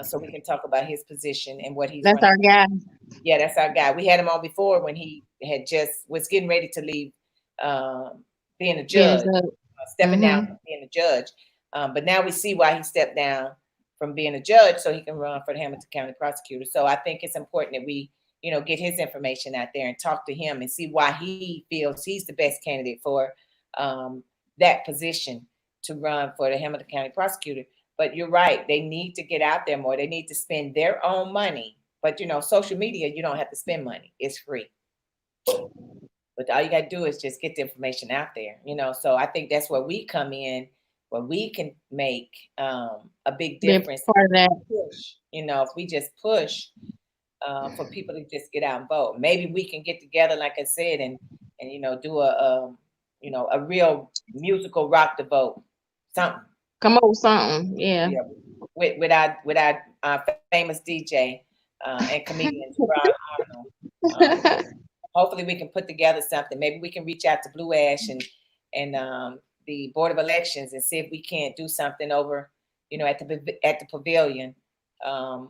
so we can talk about his position and what he's That's running. our guy. Yeah, that's our guy. We had him on before when he had just was getting ready to leave, being a Being judge, a stepping down mm-hmm. from being a judge. But now we see why he stepped down from being a judge so he can run for the Hamilton County prosecutor. So I think it's important that we, you know, get his information out there and talk to him and see why he feels he's the best candidate for um, that position to run for the Hamilton County prosecutor. But you're right; they need to get out there more. They need to spend their own money. But you know, social media, you don't have to spend money; it's free. But all you got to do is just get the information out there, you know. So I think that's where we come in, where we can make a big Be a difference. part of that. Push, you know, if we just push for people to just get out and vote, maybe we can get together, like I said, and you know, do you know, a real musical rock the vote, something. Come up with something. Yeah. Yeah, with our famous DJ and comedian Gerard Arnold. Hopefully we can put together something. Maybe we can reach out to Blue Ash and the Board of Elections and see if we can't do something over, you know, at the pavilion on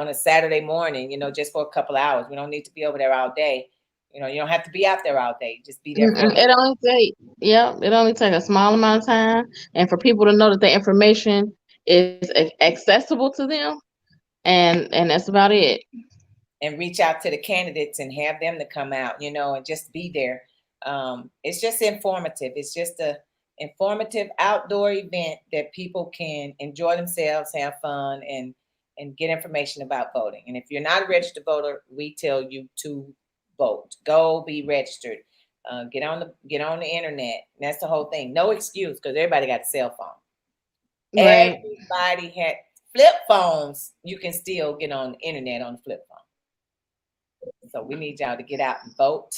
a Saturday morning, you know, just for a couple hours. We don't need to be over there all day. You know, you don't have to be out there all day. Just be there for a It only take it only take a small amount of time, and for people to know that the information is accessible to them, and that's about it. and reach out to the candidates and have them to come out, you know, and just be there. It's just informative. It's just a informative outdoor event that people can enjoy themselves, have fun, and get information about voting. And if you're not a registered voter, we tell you to vote. Go be registered. Get on the internet. And that's the whole thing. No excuse because everybody got a cell phone. Right. Everybody had flip phones. You can still get on the internet on the flip phone. So we need y'all to get out and vote.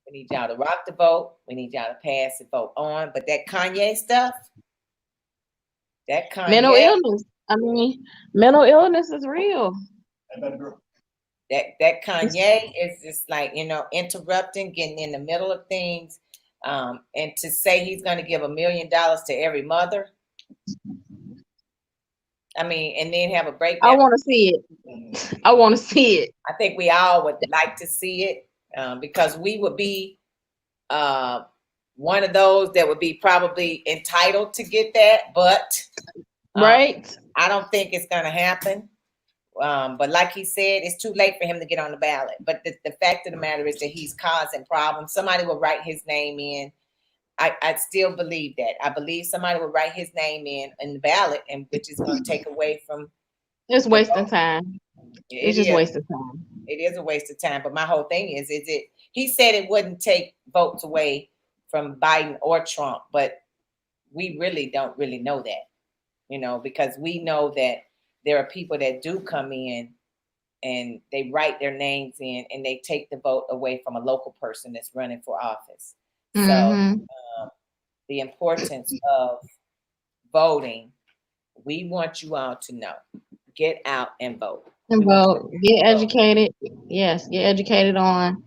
We need y'all to rock the vote. We need y'all to pass the vote on. But that Kanye stuff, that Mental Kanye, illness. I mean, mental illness is real. that Kanye is just like, interrupting, getting in the middle of things. And to say he's going to give $1 million to every mother, I mean, and then have a I breakdown. want to see it. I want to see it. I think we all would like to see it, because we would be one of those that would be probably entitled to get that, but Right. I don't think it's going to happen. But like he said, it's too late for him to get on the ballot. But the fact of the matter is that he's causing problems. Somebody will write his name in. I still believe that. I believe somebody will write his name in the ballot, and which is going to take away from It's the wasting vote. time. It's It just is. wasting time. It is a waste of time. But my whole thing is it? He said it wouldn't take votes away from Biden or Trump, but we really don't really know that, because we know that there are people that do come in and they write their names in and they take the vote away from a local person that's running for office. So the importance of voting, we want you all to know. Get out and vote. And We want vote. you Get to vote. educated. Yes, get educated on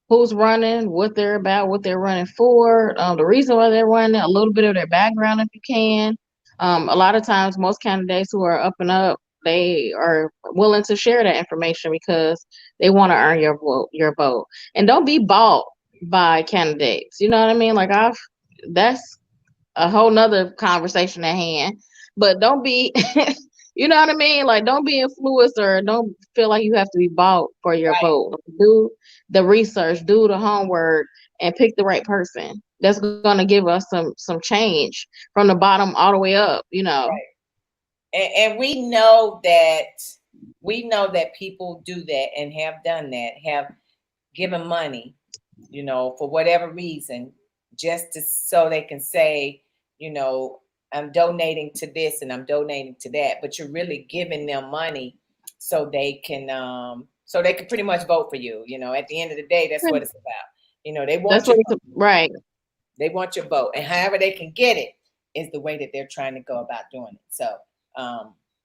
who's running, what they're about, what they're running for, the reason why they're running, a little bit of their background if you can. A lot of times, most candidates who are up and up, they are willing to share that information because they want to earn your vote. And don't be bought by candidates. You know what I mean? Like that's a whole nother conversation at hand. But don't be, you know what I mean? Like, don't be influenced or don't feel like you have to be bought for your Right, vote. Do the research, do the homework, and pick the right person. That's gonna give us some change from the bottom all the way up. right. And we know that people do that and have done that, have given money, for whatever reason, just so they can say, I'm donating to this and I'm donating to that, but you're really giving them money so they can pretty much vote for you. At the end of the day, that's what it's about. They That's want what your it's right. They want your vote, and however they can get it is the way that they're trying to go about doing it. So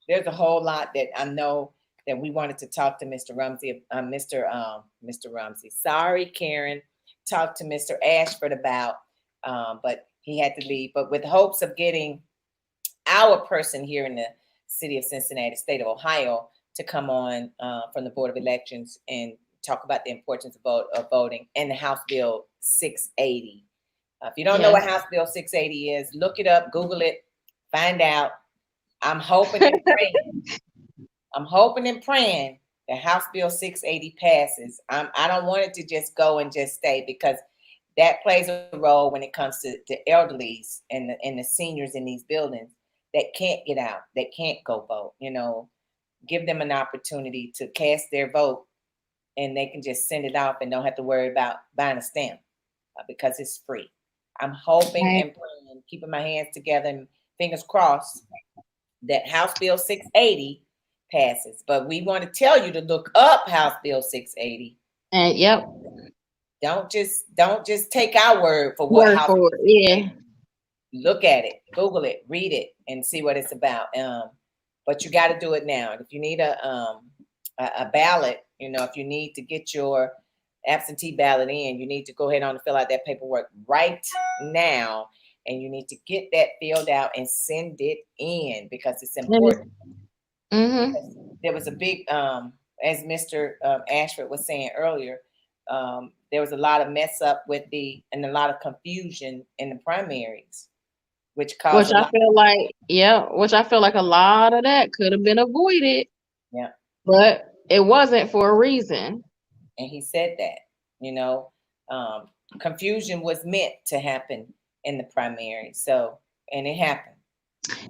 there's a whole lot that I know that we wanted to talk to Mr. Rumsey, Mr. Rumsey. Sorry, Karen, talk to Mr. Ashford about, but he had to leave. But with hopes of getting our person here in the city of Cincinnati, state of Ohio, to come on from the Board of Elections and talk about the importance of voting and the House Bill 680. If you don't know what Yes. House Bill 680 is, look it up, Google it, find out. I'm hoping and praying. I'm hoping and praying that House Bill 680 passes. I don't want it to just go and just stay, because that plays a role when it comes to the elderlies and the seniors in these buildings that can't get out, that can't go vote. Give them an opportunity to cast their vote, and they can just send it off and don't have to worry about buying a stamp, because it's free. I'm hoping Right. and praying, keeping my hands together and fingers crossed that House Bill 680 passes. But we want to tell you to look up House Bill 680. And yep, Don't just take our word for what word House for Bill it. Yeah. 680. Look at it, Google it, read it, and see what it's about. But you got to do it now. If you need a ballot, if you need to get your absentee ballot in, you need to go ahead on and fill out that paperwork right now, and you need to get that filled out and send it in, because it's important. There was a big, as Mr. Ashford was saying earlier, there was a lot of mess up and a lot of confusion in the primaries, which caused Which a I lot. feel like, yeah, which I feel like a lot of that could have been avoided, Yeah, but it wasn't for a reason. and he said that, you know, um, confusion was meant to happen in the primary. So, and it happened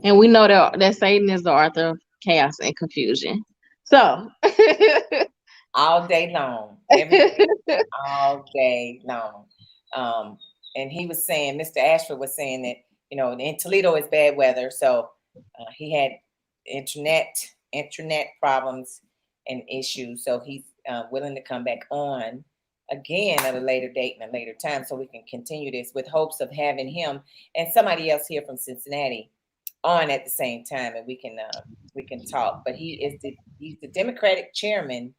And we know that Satan is the author of chaos and confusion. So all day long, every day, all day long. Um, and he was saying, Mr. Ashford was saying that, in Toledo is bad weather. So he had internet problems and issues. So he's willing to come back on again at a later date and a later time so we can continue this with hopes of having him and somebody else here from Cincinnati on at the same time, and we can talk. But he's the Democratic chairman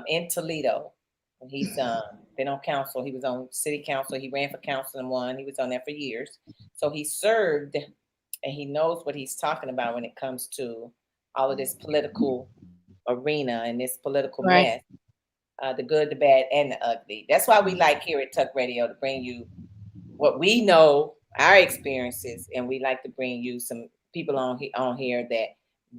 in Toledo. He's been on council. He was on city council. He ran for council and won. He was on there for years. So he served, and he knows what he's talking about when it comes to all of this political arena and this political Right. mess. The good, the bad, and the ugly. That's why we like here at Tuck Radio to bring you what we know, our experiences, and we like to bring you some people on here that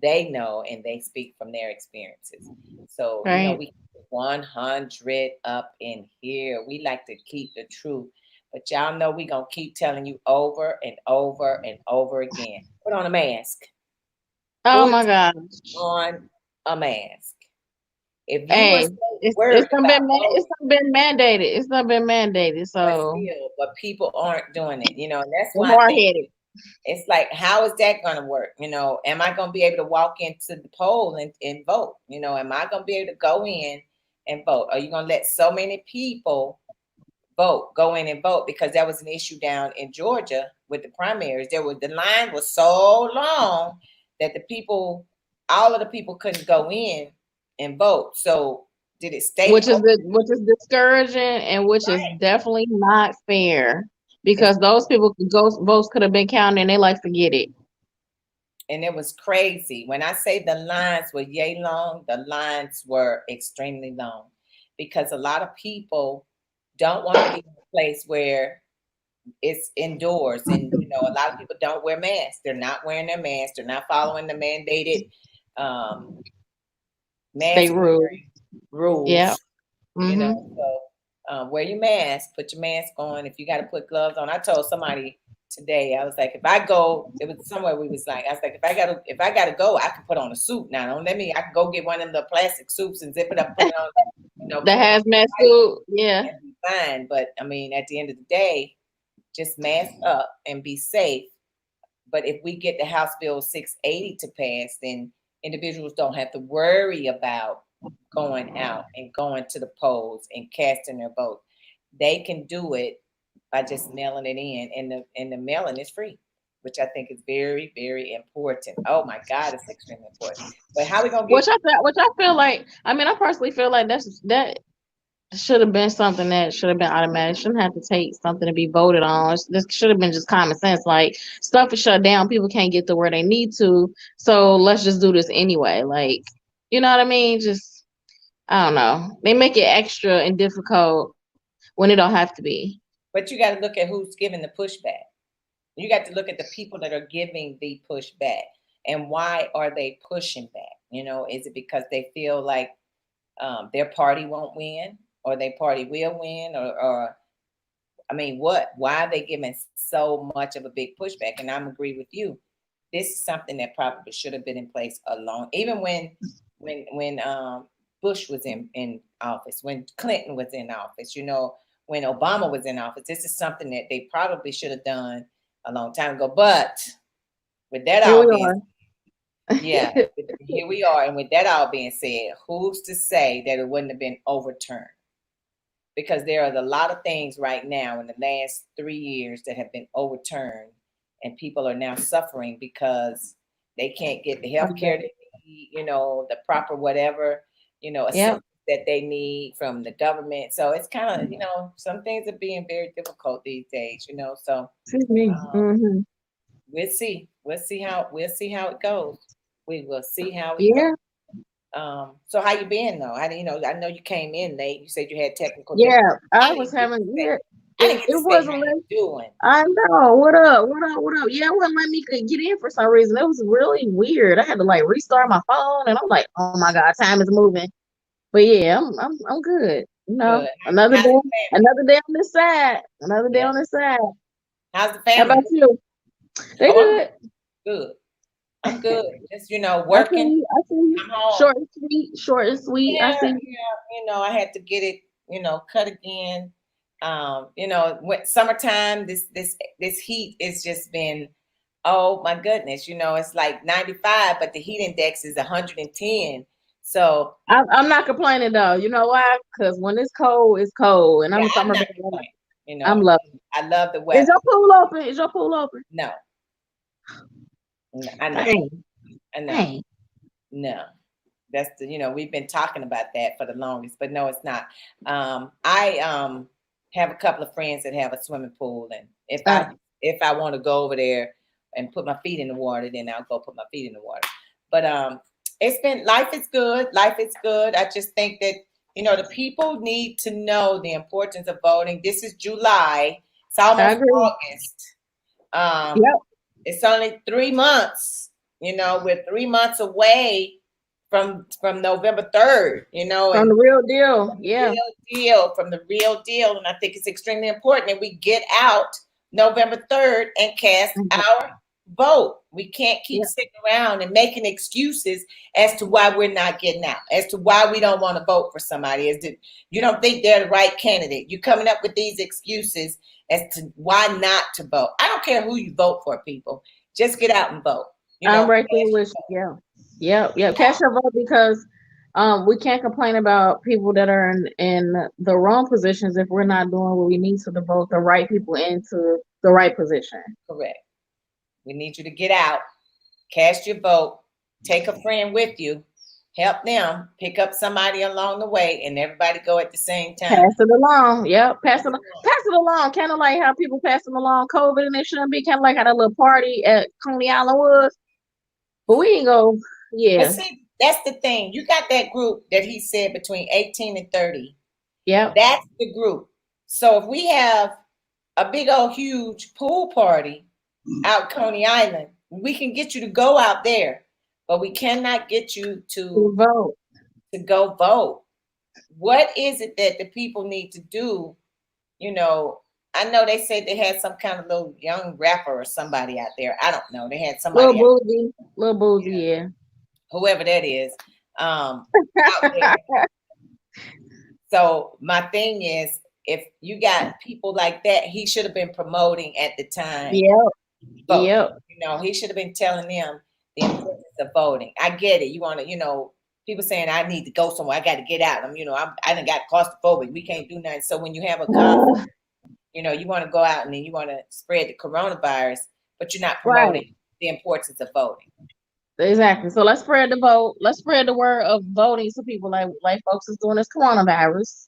they know and they speak from their experiences. So Right. we 100 up in here. We like to keep the truth, but y'all know we gonna keep telling you over and over and over again. Put on a mask. Oh Put my gosh. on a mask. If you were Hey, so it's worried about it's been mandated. It's not been mandated. So but people aren't doing it, and that's they're why I hard think headed. it's like, how is that going to work? Am I going to be able to walk into the poll and vote? Am I going to be able to go in and vote? Are you going to let so many people go in and vote? Because that was an issue down in Georgia with the primaries. The line was so long that all of the people couldn't go in and vote. So did it stay? Which is discouraging and which is definitely not fair because those people votes could have been counted and they like to get it. And it was crazy. When I say the lines were yay long, the lines were extremely long because a lot of people don't want to be in a place where it's indoors. And, a lot of people don't wear masks. They're not wearing their masks. They're not following the mandated Stay mask rude. rules. Yeah. So wear your mask, put your mask on. If you got to put gloves on. I told somebody today, I was like, if I go, it was somewhere we was like, I was like, if I gotta go, I can put on a suit now. Don't let me, I can go get one of the plastic suits and zip it up, put it on, the hazmat suit, yeah. And be fine. But I mean, at the end of the day, just mask up and be safe. But if we get the House Bill 680 to pass, then individuals don't have to worry about going out and going to the polls and casting their vote. They can do it by just mailing it in, and the mailing is free, which I think is very, very important. Oh my God, it's extremely important. But how are we gonna get? Which I feel like, I mean, I personally feel like that should have been something that should have been automatic. Shouldn't have to take something to be voted on. This should have been just common sense. Like, stuff is shut down, people can't get to where they need to, so let's just do this anyway. Like, you know what I mean? Just, I don't know. They make it extra and difficult when it don't have to be. But you got to look at who's giving the pushback. You got to look at the people that are giving the pushback and why are they pushing back? Is it because they feel like their party won't win or their party will win or I mean, what? Why are they giving so much of a big pushback? And I'm agree with you. This is something that probably should have been in place even when Bush was in office, when Clinton was in office, when Obama was in office. This is something that they probably should have done a long time ago. But with that all being said, here we are. And with that all being said, who's to say that it wouldn't have been overturned? Because there are a lot of things right now in the last 3 years that have been overturned, and people are now suffering because they can't get the health care they need, the proper whatever, assistance that they need from the government. So it's kind of, some things are being very difficult these days, so Excuse me. we'll see. We'll see how it goes. We will see how it goes. So how you been though? I know you came in late. You said you had technical. Yeah, I was having. It wasn't. Doing. I know. What up? Yeah, it wouldn't let me get in for some reason. It was really weird. I had to like restart my phone, and I'm like, oh my god, time is moving. But yeah, I'm good. Good. Another day on this side. Another day on this side. How's the family? How about you? They good. Good. I'm good. Just working. I see you. I'm home. Short and sweet. Yeah, I see. Yeah, I had to get it, cut again. When summertime, this heat has just been, oh my goodness, it's like 95, but the heat index is 110. So I'm not complaining though. You know why? Because when it's cold, and I'm yeah, a I'm summer not baby. complaining. You I'm know, loving I love the it. Is weather. your pool open? Is your pool open? No, I know, Dang, I know. dang. No, that's the we've been talking about that for the longest, but no, it's not. I have a couple of friends that have a swimming pool, and Uh, if I want to go over there and put my feet in the water, then I'll go put my feet in the water. But it's been life is good. Life is good. I just think that the people need to know the importance of voting. This is July. It's I almost agree. August. Um, Yep. it's only 3 months. We're 3 months away from November 3rd. From And the real deal. from the Yeah. real deal, from the real deal. And I think it's extremely important that we get out November 3rd and cast our vote. We can't keep Yeah. sitting around and making excuses as to why we're not getting out, as to why we don't want to vote for somebody, as to you don't think they're the right candidate. You're coming up with these excuses as to why not to vote. I don't care who you vote for, people. Just get out and vote. I'm right there Cast your with vote. you. Yeah. Yep. Yep. Cast your vote because we can't complain about people that are in the wrong positions if we're not doing what we need to vote the right people into the right position. Correct. We need you to get out, cast your vote, take a friend with you, help them, pick up somebody along the way, and everybody go at the same time. Pass it along. Yep. Pass it along. Kind of like how people passing along COVID and it shouldn't be. Kind of like how that little party at Coney Island was. But we ain't go. But Yeah. see, that's the thing. You got that group that he said between 18 and 30. Yep. That's the group. So if we have a big old huge pool party out Coney Island, we can get you to go out there, but we cannot get you To vote. to go vote. What is it that the people need to do? I know they said they had some kind of little young rapper or somebody out there. I don't know. They had Little somebody out, boozy. Little boozy. Yeah. whoever that is, out there. So my thing is, if you got people like that, he should have been promoting at the time. Yep. Vote. Yep. He should have been telling them the importance of voting. I get it. You want to, people saying I need to go somewhere. I got to get out. I done got claustrophobic. We can't do nothing. So when you have a conflict, you want to go out and then you want to spread the coronavirus, but you're not Right. promoting the importance of voting. Exactly. So let's spread the vote. Let's spread the word of voting to people like folks is doing this coronavirus.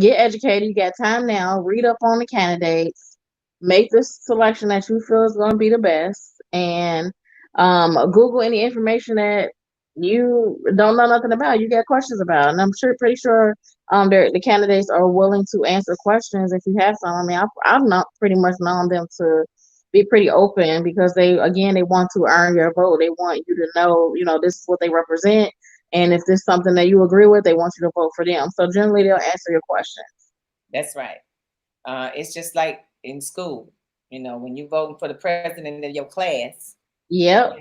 Get educated. You got time now. Read up on the candidates. Make the selection that you feel is going to be the best, and Google any information that you don't know nothing about. You got questions about, and I'm pretty sure the candidates are willing to answer questions if you have some. I mean, I've not pretty much known them to be pretty open because they want to earn your vote. They want you to know, this is what they represent. And if there's something that you agree with, they want you to vote for them. So generally, they'll answer your questions. That's right. It's just like in school, when you're voting for the president of your class, Yep.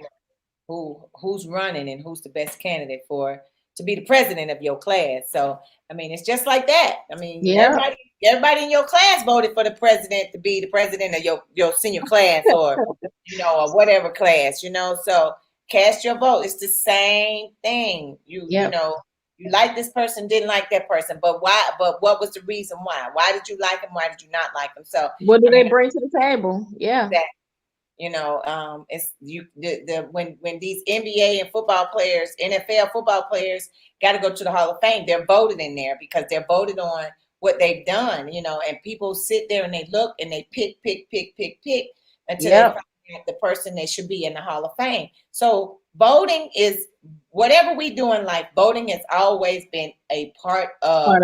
who's running and who's the best candidate to be the president of your class. So I mean, it's just like that. I mean, Yep. everybody in your class voted for the president to be the president of your senior class or or whatever class. So cast your vote. It's the same thing. Yep. You like this person, didn't like that person, but why? But what was the reason why? Why did you like him? Why did you not like him? So What do they bring to the table? Yeah. It's when these NBA and football players, NFL football players, got to go to the Hall of Fame. They're voted in there because they're voted on what they've done. And people sit there and they look and they pick until they Yep. find the person that should be in the Hall of Fame. So voting is whatever we do in life. Voting has always been a part of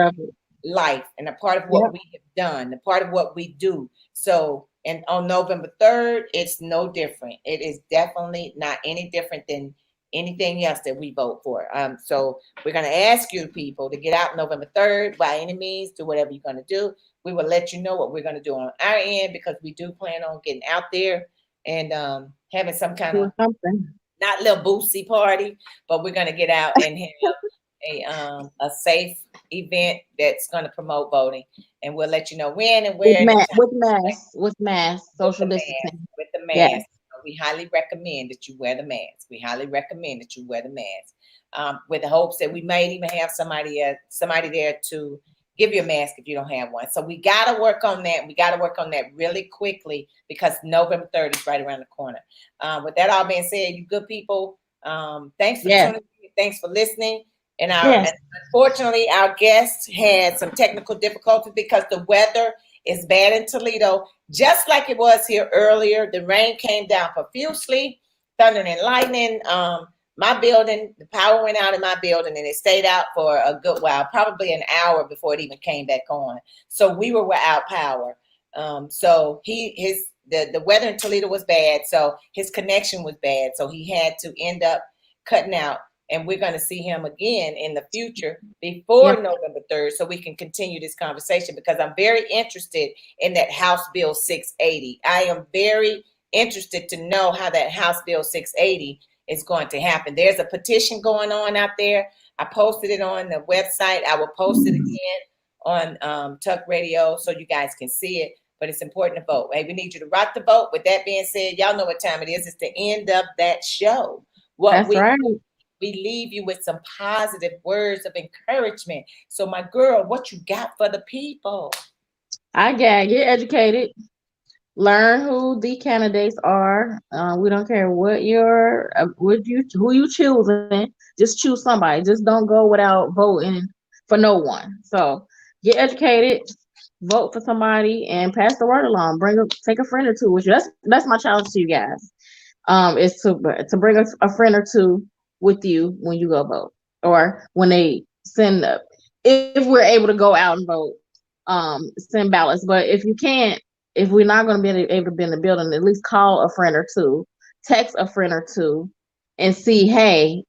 life and a part of what we have done, a part of what we do. So, and on November 3rd, it's no different. It is definitely not any different than anything else that we vote for. So we're going to ask you people to get out November 3rd by any means, do whatever you're going to do. We will let you know what we're going to do on our end because we do plan on getting out there and having some kind of not little boosty party, but we're going to get out and have a safe event that's going to promote voting, and we'll let you know when and where. With masks, social distancing. With the mask. we highly recommend that you wear the mask. We highly recommend that you wear the mask. With the hopes that we might even have somebody there to give you a mask if you don't have one. So we got to work on that. We got to work on that really quickly because November 3rd is right around the corner. With that all being said, you good people, thanks for tuning in. Thanks for listening. And unfortunately, our guest had some technical difficulties because the weather is bad in Toledo, just like it was here earlier. The rain came down profusely, thunder and lightning. My building, the power went out in my building and it stayed out for a good while, probably an hour before it even came back on. So we were without power. So the weather in Toledo was bad. So his connection was bad. So he had to end up cutting out. And we're going to see him again in the future before November 3rd so we can continue this conversation because I'm very interested in that House Bill 680. I am very interested to know how that House Bill 680 is going to happen. There's a petition going on out there. I posted it on the website. I will post it again on Tuck Radio so you guys can see it. But it's important to vote. Hey, we need you to rock the vote. With that being said, y'all know what time it is. It's the end of that show. That's right. We leave you with some positive words of encouragement. So, my girl, what you got for the people? Get educated. Learn who the candidates are. We don't care what who you choosing. Just choose somebody. Just don't go without voting for no one. So get educated, vote for somebody, and pass the word along. Take a friend or two with you. That's my challenge to you guys. Is to bring a friend or two with you when you go vote, or when they send up. If we're able to go out and vote, send ballots. But if you can't. If we're not going to be able to be in the building, at least call a friend or two, text a friend or two, and see, hey,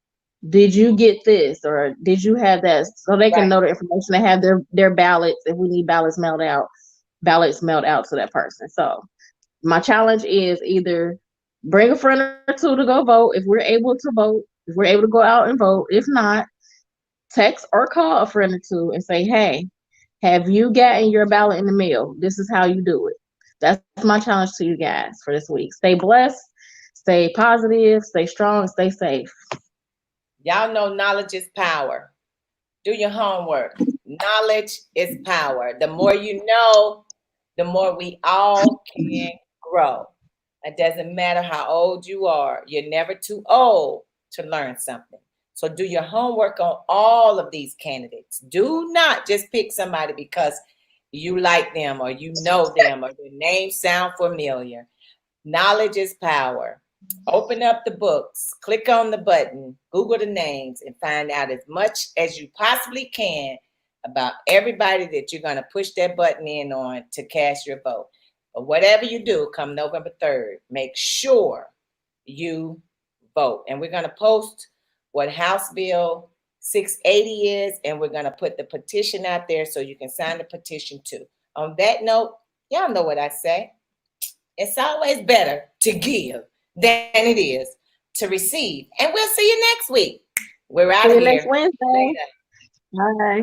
did you get this or did you have that? So they can know the information. They have their ballots. If we need ballots mailed out to that person. So my challenge is either bring a friend or two to go vote if we're able to vote, if we're able to go out and vote. If not, text or call a friend or two and say, hey, have you gotten your ballot in the mail? This is how you do it. That's my challenge to you guys for this week. Stay blessed, stay positive, stay strong, stay safe. Y'all know knowledge is power. Do your homework. Knowledge is power. The more you know, the more we all can grow. It doesn't matter how old you are. You're never too old to learn something. So do your homework on all of these candidates. Do not just pick somebody because you like them or you know them or their names sound familiar. Knowledge is power. Open up the books, click on the button, Google the names, and find out as much as you possibly can about everybody that you're going to push that button in on to cast your vote. But whatever you do, come November 3rd, make sure you vote. And we're going to post what House Bill 680 is, and we're going to put the petition out there so you can sign the petition too. On that note, y'all know what I say. It's always better to give than it is to receive. And we'll see you next week. We're out of here. Next Wednesday. Bye.